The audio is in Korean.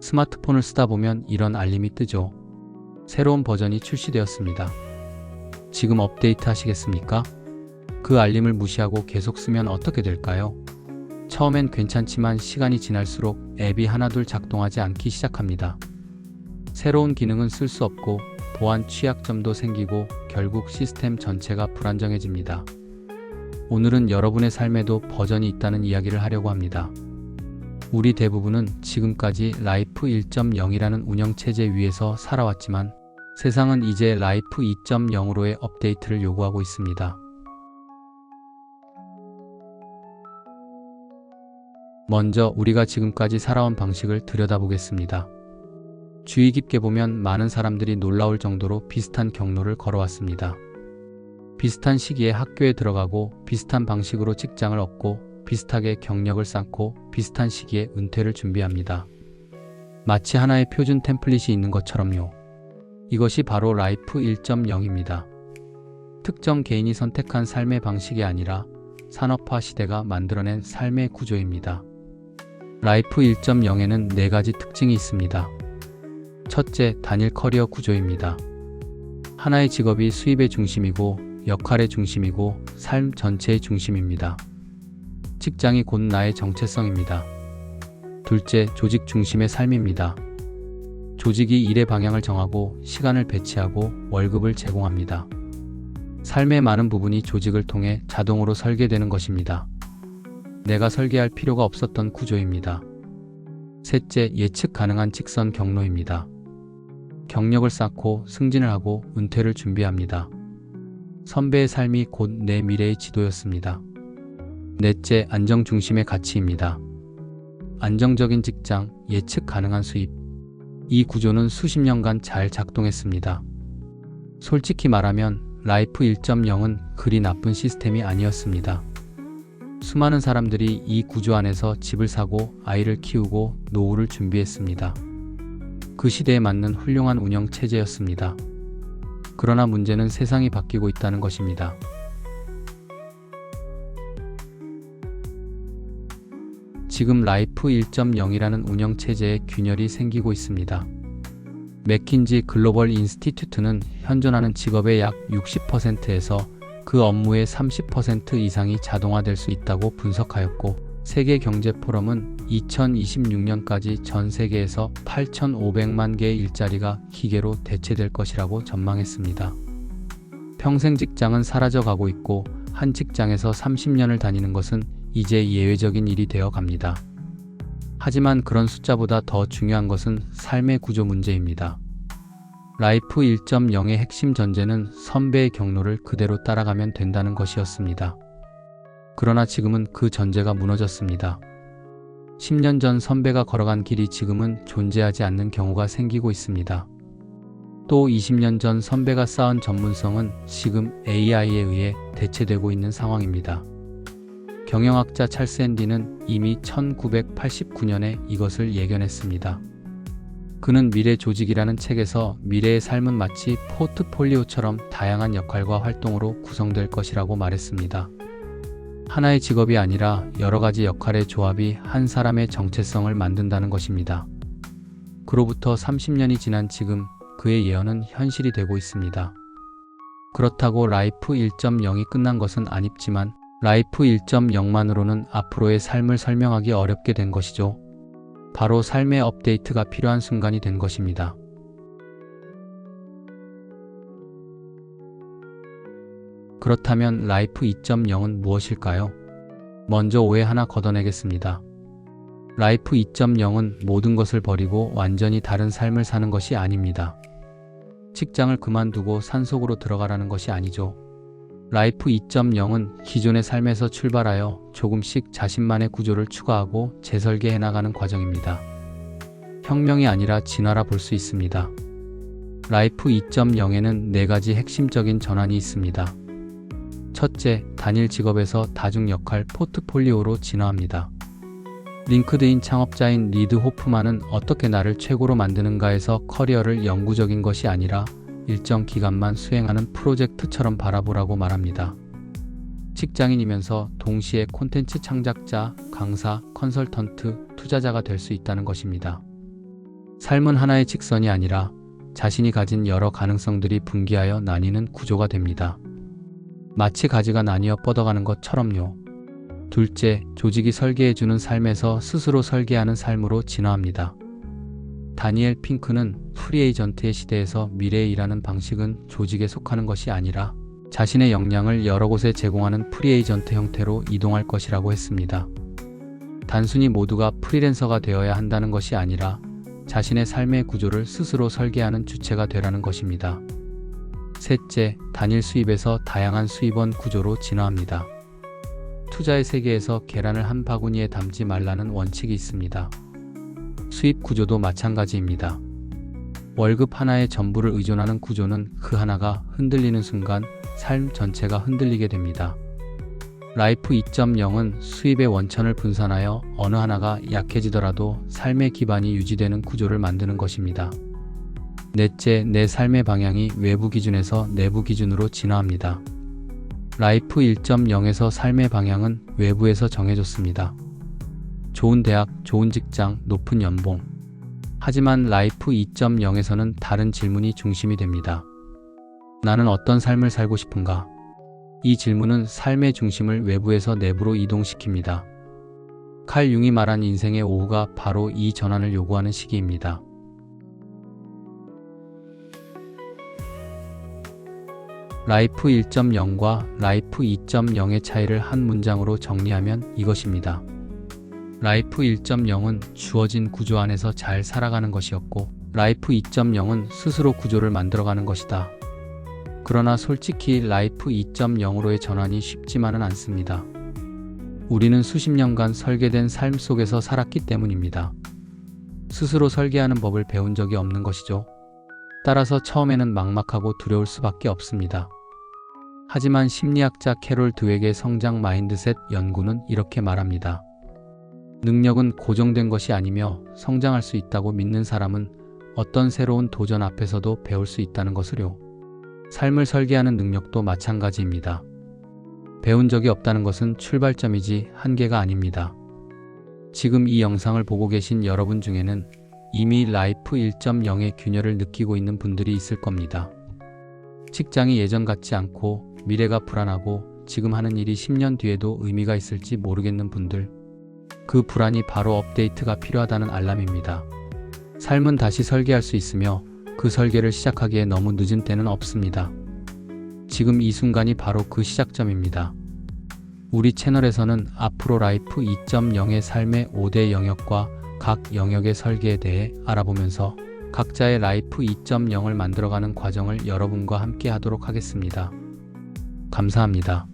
스마트폰을 쓰다 보면 이런 알림이 뜨죠. 새로운 버전이 출시되었습니다. 지금 업데이트 하시겠습니까? 그 알림을 무시하고 계속 쓰면 어떻게 될까요? 처음엔 괜찮지만 시간이 지날수록 앱이 하나둘 작동하지 않기 시작합니다. 새로운 기능은 쓸 수 없고 보안 취약점도 생기고 결국 시스템 전체가 불안정해집니다. 오늘은 여러분의 삶에도 버전이 있다는 이야기를 하려고 합니다. 우리 대부분은 지금까지 라이프 1.0이라는 운영체제 위에서 살아왔지만 세상은 이제 라이프 2.0으로의 업데이트를 요구하고 있습니다. 먼저 우리가 지금까지 살아온 방식을 들여다보겠습니다. 주의 깊게 보면 많은 사람들이 놀라울 정도로 비슷한 경로를 걸어왔습니다. 비슷한 시기에 학교에 들어가고 비슷한 방식으로 직장을 얻고 비슷하게 경력을 쌓고 비슷한 시기에 은퇴를 준비합니다. 마치 하나의 표준 템플릿이 있는 것처럼요. 이것이 바로 라이프 1.0입니다. 특정 개인이 선택한 삶의 방식이 아니라 산업화 시대가 만들어낸 삶의 구조입니다. 라이프 1.0에는 4가지 특징이 있습니다. 첫째, 단일 커리어 구조입니다. 하나의 직업이 수입의 중심이고 역할의 중심이고 삶 전체의 중심입니다. 직장이 곧 나의 정체성입니다. 둘째, 조직 중심의 삶입니다. 조직이 일의 방향을 정하고 시간을 배치하고 월급을 제공합니다. 삶의 많은 부분이 조직을 통해 자동으로 설계되는 것입니다. 내가 설계할 필요가 없었던 구조입니다. 셋째, 예측 가능한 직선 경로입니다. 경력을 쌓고 승진을 하고 은퇴를 준비합니다. 선배의 삶이 곧 내 미래의 지도였습니다. 넷째, 안정 중심의 가치입니다. 안정적인 직장, 예측 가능한 수입. 이 구조는 수십 년간 잘 작동했습니다. 솔직히 말하면 라이프 1.0은 그리 나쁜 시스템이 아니었습니다. 수많은 사람들이 이 구조 안에서 집을 사고 아이를 키우고 노후를 준비했습니다. 그 시대에 맞는 훌륭한 운영 체제였습니다. 그러나 문제는 세상이 바뀌고 있다는 것입니다. 지금 라이프 1.0이라는 운영 체제에 균열이 생기고 있습니다. 맥킨지 글로벌 인스티튜트는 현존하는 직업의 약 60%에서 그 업무의 30% 이상이 자동화될 수 있다고 분석하였고, 세계경제포럼은 2026년까지 전 세계에서 8,500만 개의 일자리가 기계로 대체될 것이라고 전망했습니다. 평생 직장은 사라져가고 있고 한 직장에서 30년을 다니는 것은 이제 예외적인 일이 되어 갑니다. 하지만 그런 숫자보다 더 중요한 것은 삶의 구조 문제입니다. 라이프 1.0의 핵심 전제는 선배의 경로를 그대로 따라가면 된다는 것이었습니다. 그러나 지금은 그 전제가 무너졌습니다. 10년 전 선배가 걸어간 길이 지금은 존재하지 않는 경우가 생기고 있습니다. 또 20년 전 선배가 쌓은 전문성은 지금 AI에 의해 대체되고 있는 상황입니다. 경영학자 찰스 앤디는 이미 1989년에 이것을 예견했습니다. 그는 미래 조직이라는 책에서 미래의 삶은 마치 포트폴리오처럼 다양한 역할과 활동으로 구성될 것이라고 말했습니다. 하나의 직업이 아니라 여러 가지 역할의 조합이 한 사람의 정체성을 만든다는 것입니다. 그로부터 30년이 지난 지금 그의 예언은 현실이 되고 있습니다. 그렇다고 라이프 1.0이 끝난 것은 아니지만 라이프 1.0만으로는 앞으로의 삶을 설명하기 어렵게 된 것이죠. 바로 삶의 업데이트가 필요한 순간이 된 것입니다. 그렇다면 라이프 2.0은 무엇일까요? 먼저 오해 하나 걷어내겠습니다. 라이프 2.0은 모든 것을 버리고 완전히 다른 삶을 사는 것이 아닙니다. 직장을 그만두고 산속으로 들어가라는 것이 아니죠. 라이프 2.0은 기존의 삶에서 출발하여 조금씩 자신만의 구조를 추가하고 재설계해 나가는 과정입니다. 혁명이 아니라 진화라 볼 수 있습니다. 라이프 2.0에는 4가지 핵심적인 전환이 있습니다. 첫째, 단일 직업에서 다중 역할 포트폴리오로 진화합니다. 링크드인 창업자인 리드 호프만은 어떻게 나를 최고로 만드는가에서 커리어를 영구적인 것이 아니라 일정 기간만 수행하는 프로젝트처럼 바라보라고 말합니다. 직장인이면서 동시에 콘텐츠 창작자, 강사, 컨설턴트, 투자자가 될 수 있다는 것입니다. 삶은 하나의 직선이 아니라 자신이 가진 여러 가능성들이 분기하여 나뉘는 구조가 됩니다. 마치 가지가 나뉘어 뻗어가는 것처럼요. 둘째, 조직이 설계해주는 삶에서 스스로 설계하는 삶으로 진화합니다. 다니엘 핑크는 프리에이전트의 시대에서 미래에 일하는 방식은 조직에 속하는 것이 아니라 자신의 역량을 여러 곳에 제공하는 프리에이전트 형태로 이동할 것이라고 했습니다. 단순히 모두가 프리랜서가 되어야 한다는 것이 아니라 자신의 삶의 구조를 스스로 설계하는 주체가 되라는 것입니다. 셋째, 단일 수입에서 다양한 수입원 구조로 진화합니다. 투자의 세계에서 계란을 한 바구니에 담지 말라는 원칙이 있습니다. 수입 구조도 마찬가지입니다. 월급 하나에 전부를 의존하는 구조는 그 하나가 흔들리는 순간 삶 전체가 흔들리게 됩니다. 라이프 2.0은 수입의 원천을 분산하여 어느 하나가 약해지더라도 삶의 기반이 유지되는 구조를 만드는 것입니다. 넷째, 내 삶의 방향이 외부 기준에서 내부 기준으로 진화합니다. 라이프 1.0에서 삶의 방향은 외부에서 정해졌습니다. 좋은 대학, 좋은 직장, 높은 연봉. 하지만 라이프 2.0에서는 다른 질문이 중심이 됩니다. 나는 어떤 삶을 살고 싶은가? 이 질문은 삶의 중심을 외부에서 내부로 이동시킵니다. 칼 융이 말한 인생의 오후가 바로 이 전환을 요구하는 시기입니다. 라이프 1.0과 라이프 2.0의 차이를 한 문장으로 정리하면 이것입니다. 라이프 1.0은 주어진 구조 안에서 잘 살아가는 것이었고, 라이프 2.0은 스스로 구조를 만들어가는 것이다. 그러나 솔직히 라이프 2.0으로의 전환이 쉽지만은 않습니다. 우리는 수십 년간 설계된 삶 속에서 살았기 때문입니다. 스스로 설계하는 법을 배운 적이 없는 것이죠. 따라서 처음에는 막막하고 두려울 수밖에 없습니다. 하지만 심리학자 캐롤 드웩의 성장 마인드셋 연구는 이렇게 말합니다. 능력은 고정된 것이 아니며 성장할 수 있다고 믿는 사람은 어떤 새로운 도전 앞에서도 배울 수 있다는 것을요. 삶을 설계하는 능력도 마찬가지입니다. 배운 적이 없다는 것은 출발점이지 한계가 아닙니다. 지금 이 영상을 보고 계신 여러분 중에는 이미 라이프 1.0의 균열을 느끼고 있는 분들이 있을 겁니다. 직장이 예전 같지 않고 미래가 불안하고 지금 하는 일이 10년 뒤에도 의미가 있을지 모르겠는 분들. 그 불안이 바로 업데이트가 필요하다는 알람입니다. 삶은 다시 설계할 수 있으며 그 설계를 시작하기에 너무 늦은 때는 없습니다. 지금 이 순간이 바로 그 시작점입니다. 우리 채널에서는 앞으로 라이프 2.0의 삶의 5대 영역과 각 영역의 설계에 대해 알아보면서 각자의 라이프 2.0을 만들어가는 과정을 여러분과 함께 하도록 하겠습니다. 감사합니다.